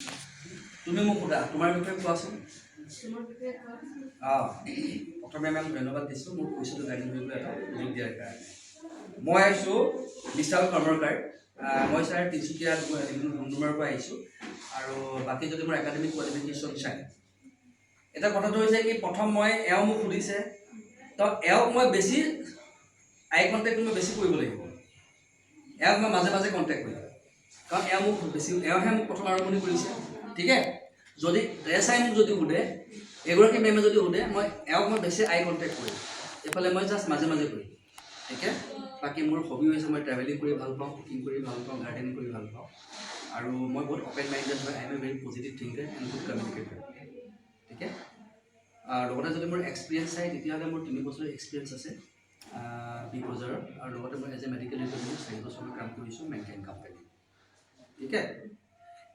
তুমি মোক সোধা তোমাৰ বিষয়ে কোৱাচোন। প্ৰথমে মেম ধন্যবাদ দিছোঁ মোৰ কৈছিলোঁ গাইডেঞ্চ বিষয়ে এটা সুযোগ দিয়াৰ কাৰণে। মই আহিছোঁ বিশাল কৰ্মকাৰ। মই ছাৰ তিনিচুকীয়া ডুমডুমাৰ পৰা আহিছোঁ আৰু বাকী যদি মোৰ একাডেমিক কোৱালিফিকেশ্যন চাই এটা কথাটো হৈছে কি প্ৰথম মই এওঁ মোক সুধিছে তো এওঁক মই বেছি আই কণ্টেক্ট মই বেছি কৰিব লাগিব। এওঁক মই মাজে মাজে কণ্টেক্ট কৰিম কাৰণ এওঁ মোক বেছি এওঁহে মোক প্ৰথম আৰম্ভণি কৰিছে। ঠিক আছে, যদি ৰেচাই মোক যদি সোধে এগৰাকী মেমে যদি সোধে মই এওঁক মই বেছি আই কণ্টেক্ট কৰিম, এইফালে মই জাষ্ট মাজে মাজে কৰিম। ঠিক আছে, বাকী মোৰ হবি হৈছে মই ট্ৰেভেলিং কৰি ভাল পাওঁ, কুকিং কৰি ভাল পাওঁ, গাৰ্ডেনিং কৰি ভাল পাওঁ আৰু মই বহুত অপেন মাইণ্ডেড হয়। I am a very positive thinker and good communicator. ঠিক আছে, লগতে যদি মোৰ এক্সপিৰিয়েঞ্চ চাই তেতিয়াহ'লে মোৰ 3 বছৰৰ এক্সপিৰিয়েঞ্চ আছে বিগ বজাৰত আৰু লগতে মই এজ এ মেডিকেল ৰিপ্ৰেজেণ্টেটিভ 4 বছৰ কাম কৰিছোঁ মেইনটেইন কোম্পানী। ঠিক আছে,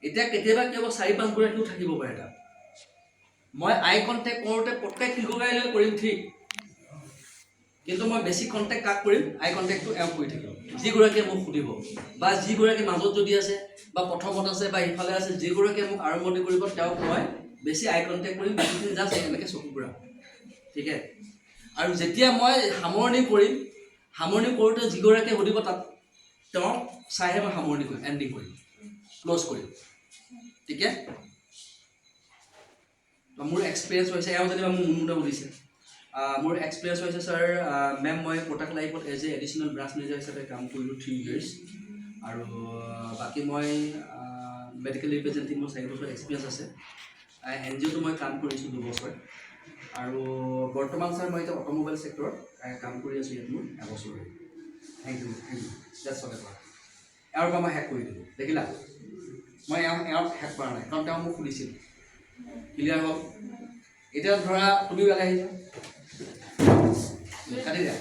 এতিয়া কেতিয়াবা কেৱল 4-5 গৰাকীও থাকিব পাৰে তাত। মই আই কণ্টেক্ট কৰোঁতে প্ৰত্যেক শিক্ষকাইলৈ কৰিম ঠিক, কিন্তু মই বেছি কণ্টেক্ট কাক কৰিম আই কণ্টেক্টটো এওঁক কৰি থাকিম যিগৰাকীয়ে মোক সুধিব বা যিগৰাকী মাজত যদি আছে বা প্ৰথমত আছে বা ইফালে আছে যিগৰাকীয়ে মোক আৰম্ভণি কৰিব তেওঁক মই বেছি আই কণ্টেক্ট কৰিম, বাকীখিনি জাষ্ট এনেকৈ চকু ফুৰাম। ঠিক আছে, আৰু যেতিয়া মই সামৰণি কৰিম সামৰণি কৰোঁতে যিগৰাকীয়ে সুধিব তাত তেওঁক চাইহে মই সামৰণি কৰিম, এণ্ডিং কৰিম, ক্ল'জ কৰিম। ঠিক আছে, মোৰ এক্সপিৰিয়েঞ্চ হৈছে এওঁ যেনিবা মোৰ মুনমুনে সুধিছে মোৰ এক্সপিৰিয়েঞ্চ হৈছে ছাৰ মেম মই প্ৰডাক্ট লাইফত as a additional branch manager হিচাপে কাম কৰিলোঁ 3 years আৰু বাকী মই মেডিকেল ৰিপ্ৰেজেণ্টেটিভ মোৰ 4 বছৰ এক্সপিৰিয়েঞ্চ আছে। NGOটো মই কাম কৰিছোঁ 2 বছৰ আৰু বৰ্তমান ছাৰ মই এতিয়া অট'মোবাইল ছেক্টৰত কাম কৰি আছোঁ ইয়াত মোৰ 1 বছৰ। থেংক ইউ জাষ্ট চলে কৰা এওঁৰ পৰা মই হেক কৰি দিলোঁ। দেখিলা, মই এওঁক হেক কৰা নাই কাৰণ তেওঁ মোক সুধিছিল। ক্লিয়াৰ হ'ল? এতিয়া ধৰা তুমি বেলেগ আহিছা কাটি দিয়া।